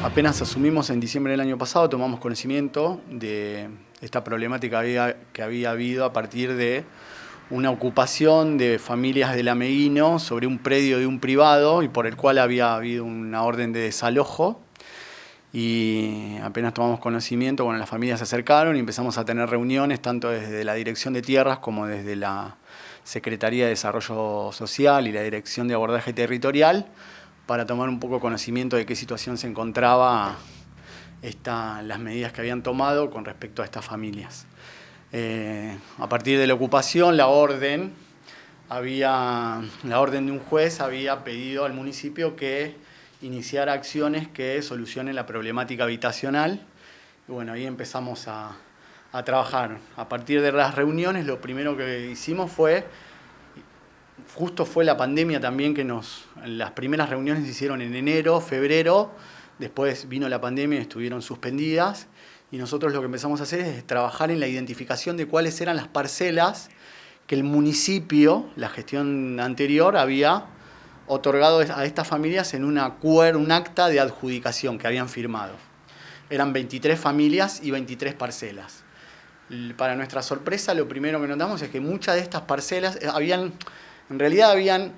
Apenas asumimos en diciembre del año pasado, tomamos conocimiento de esta problemática que había habido a partir de una ocupación de familias del Ameguino sobre un predio de un privado y por el cual había habido una orden de desalojo. Y apenas tomamos conocimiento, bueno, las familias se acercaron y empezamos a tener reuniones tanto desde la Dirección de Tierras como desde la Secretaría de Desarrollo Social y la Dirección de Abordaje Territorial para tomar un poco conocimiento de qué situación se encontraba las medidas que habían tomado con respecto a estas familias. A partir de la ocupación, la orden de un juez había pedido al municipio que iniciara acciones que solucionen la problemática habitacional. Y bueno, ahí empezamos a trabajar. A partir de las reuniones, lo primero que hicimos justo fue la pandemia también las primeras reuniones se hicieron en enero, febrero, después vino la pandemia y estuvieron suspendidas. Y nosotros lo que empezamos a hacer es trabajar en la identificación de cuáles eran las parcelas que el municipio, la gestión anterior, había otorgado a estas familias en un acta de adjudicación que habían firmado. Eran 23 familias y 23 parcelas. Para nuestra sorpresa, lo primero que notamos es que muchas de estas parcelas en realidad habían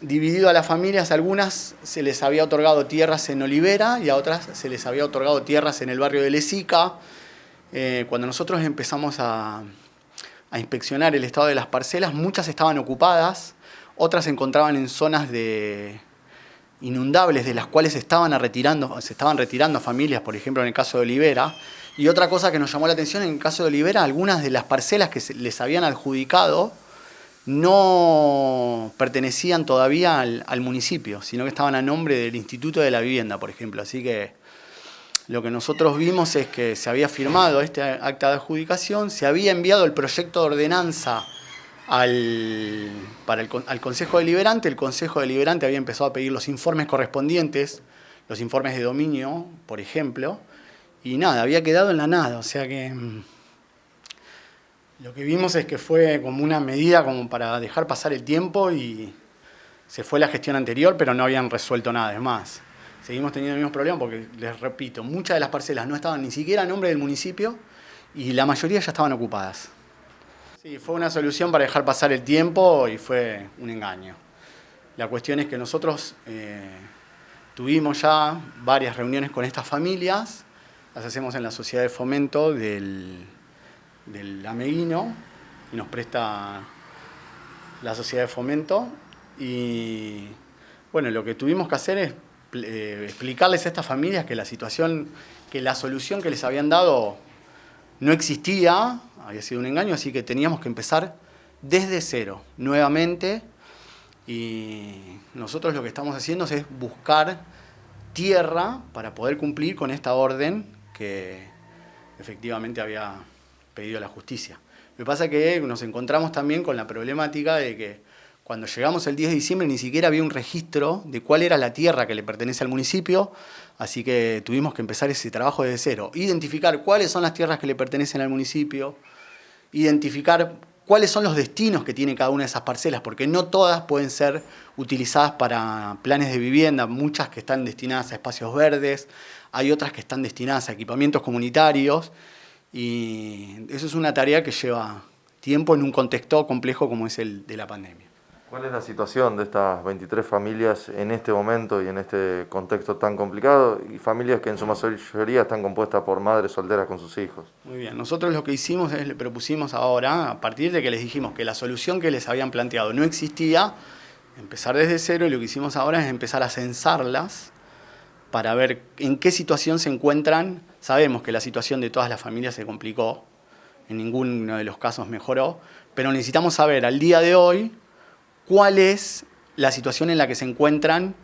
dividido a las familias. Algunas se les había otorgado tierras en Olivera y a otras se les había otorgado tierras en el barrio de Lezica. Cuando nosotros empezamos a inspeccionar el estado de las parcelas, muchas estaban ocupadas, otras se encontraban en zonas inundables de las cuales se estaban retirando familias, por ejemplo en el caso de Olivera. Y otra cosa que nos llamó la atención, en el caso de Olivera, algunas de las parcelas que les habían adjudicado no pertenecían todavía al municipio, sino que estaban a nombre del Instituto de la Vivienda, por ejemplo. Así que lo que nosotros vimos es que se había firmado este acta de adjudicación, se había enviado el proyecto de ordenanza al Consejo Deliberante. El Consejo Deliberante había empezado a pedir los informes correspondientes, los informes de dominio, por ejemplo, y nada, había quedado en la nada. O sea que lo que vimos es que fue como una medida como para dejar pasar el tiempo y se fue la gestión anterior, pero no habían resuelto nada. Es más, seguimos teniendo el mismo problema porque, les repito, muchas de las parcelas no estaban ni siquiera a nombre del municipio y la mayoría ya estaban ocupadas. Sí, fue una solución para dejar pasar el tiempo y fue un engaño. La cuestión es que nosotros tuvimos ya varias reuniones con estas familias, las hacemos en la sociedad de fomento del Ameguino, y nos presta la sociedad de fomento. Y bueno, lo que tuvimos que hacer es explicarles a estas familias que la solución que les habían dado no existía, había sido un engaño, así que teníamos que empezar desde cero, nuevamente. Y nosotros lo que estamos haciendo es buscar tierra para poder cumplir con esta orden que efectivamente había pedido la justicia. Lo que pasa es que nos encontramos también con la problemática de que cuando llegamos el 10 de diciembre ni siquiera había un registro de cuál era la tierra que le pertenece al municipio, así que tuvimos que empezar ese trabajo desde cero. Identificar cuáles son las tierras que le pertenecen al municipio, identificar cuáles son los destinos que tiene cada una de esas parcelas, porque no todas pueden ser utilizadas para planes de vivienda, muchas que están destinadas a espacios verdes, hay otras que están destinadas a equipamientos comunitarios, y eso es una tarea que lleva tiempo en un contexto complejo como es el de la pandemia. ¿Cuál es la situación de estas 23 familias en este momento y en este contexto tan complicado? Y familias que en su mayoría están compuestas por madres solteras con sus hijos. Muy bien, nosotros lo que hicimos es, le propusimos ahora, a partir de que les dijimos que la solución que les habían planteado no existía, empezar desde cero, y lo que hicimos ahora es empezar a censarlas para ver en qué situación se encuentran. Sabemos que la situación de todas las familias se complicó, en ninguno de los casos mejoró, pero necesitamos saber al día de hoy cuál es la situación en la que se encuentran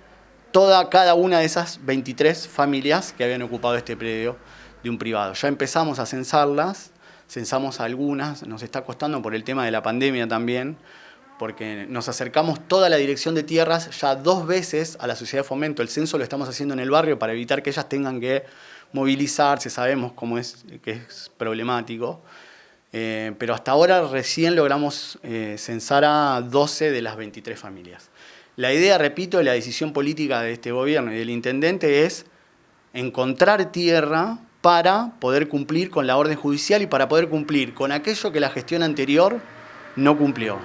cada una de esas 23 familias que habían ocupado este predio de un privado. Ya empezamos a censarlas, censamos a algunas, nos está costando por el tema de la pandemia también, porque nos acercamos toda la Dirección de Tierras ya 2 veces a la Sociedad de Fomento. El censo lo estamos haciendo en el barrio para evitar que ellas tengan que movilizarse, sabemos cómo es, que es problemático. Pero hasta ahora recién logramos censar a 12 de las 23 familias. La idea, repito, de la decisión política de este gobierno y del intendente es encontrar tierra para poder cumplir con la orden judicial y para poder cumplir con aquello que la gestión anterior no cumplió.